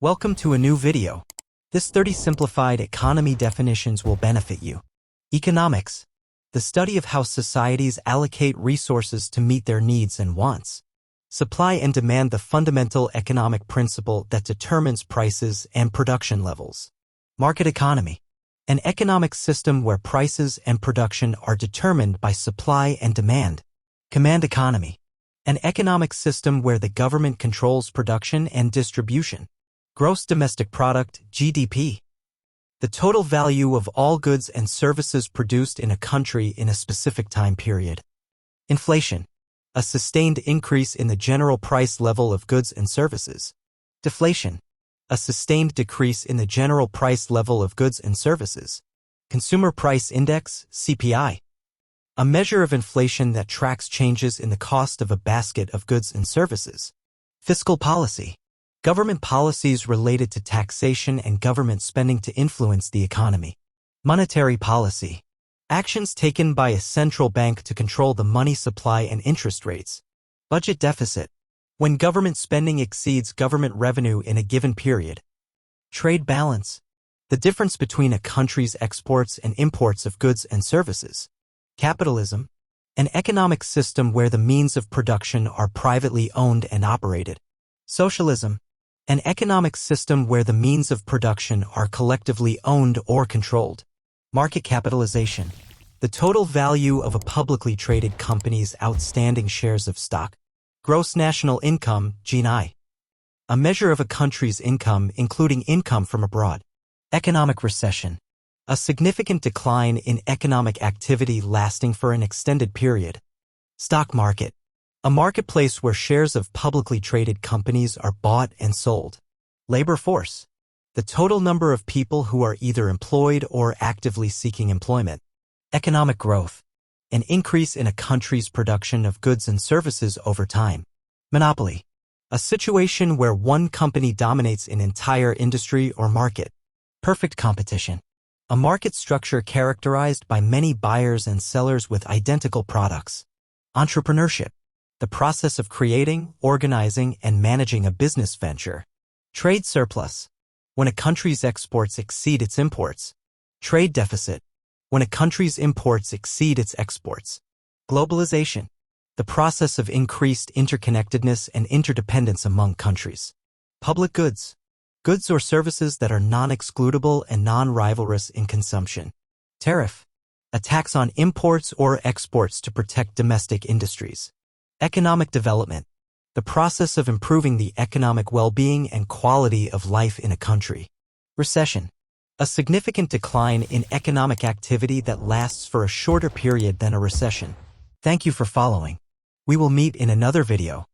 Welcome to a new video. This 30 simplified economy definitions will benefit you. Economics, the study of how societies allocate resources to meet their needs and wants. Supply and demand, the fundamental economic principle that determines prices and production levels. Market economy, an economic system where prices and production are determined by supply and demand. Command economy, an economic system where the government controls production and distribution. Gross domestic product, GDP. The total value of all goods and services produced in a country in a specific time period. Inflation, a sustained increase in the general price level of goods and services. Deflation, a sustained decrease in the general price level of goods and services. Consumer Price Index, CPI, a measure of inflation that tracks changes in the cost of a basket of goods and services. Fiscal policy, government policies related to taxation and government spending to influence the economy. Monetary policy, actions taken by a central bank to control the money supply and interest rates. Budget deficit, when government spending exceeds government revenue in a given period. Trade balance, the difference between a country's exports and imports of goods and services. Capitalism, an economic system where the means of production are privately owned and operated. Socialism, an economic system where the means of production are collectively owned or controlled. Market capitalization, the total value of a publicly traded company's outstanding shares of stock. Gross national income, GNI, a measure of a country's income including income from abroad. Economic recession, a significant decline in economic activity lasting for an extended period. Stock market, a marketplace where shares of publicly traded companies are bought and sold. Labor force, the total number of people who are either employed or actively seeking employment. Economic growth, an increase in a country's production of goods and services over time. Monopoly, a situation where one company dominates an entire industry or market. Perfect competition, a market structure characterized by many buyers and sellers with identical products. Entrepreneurship, the process of creating, organizing, and managing a business venture. Trade surplus, when a country's exports exceed its imports. Trade deficit, when a country's imports exceed its exports. Globalization, the process of increased interconnectedness and interdependence among countries. Public goods, goods or services that are non-excludable and non-rivalrous in consumption. Tariff, a tax on imports or exports to protect domestic industries. Economic development, the process of improving the economic well-being and quality of life in a country. Recession, a significant decline in economic activity that lasts for a shorter period than a recession. Thank you for following. We will meet in another video.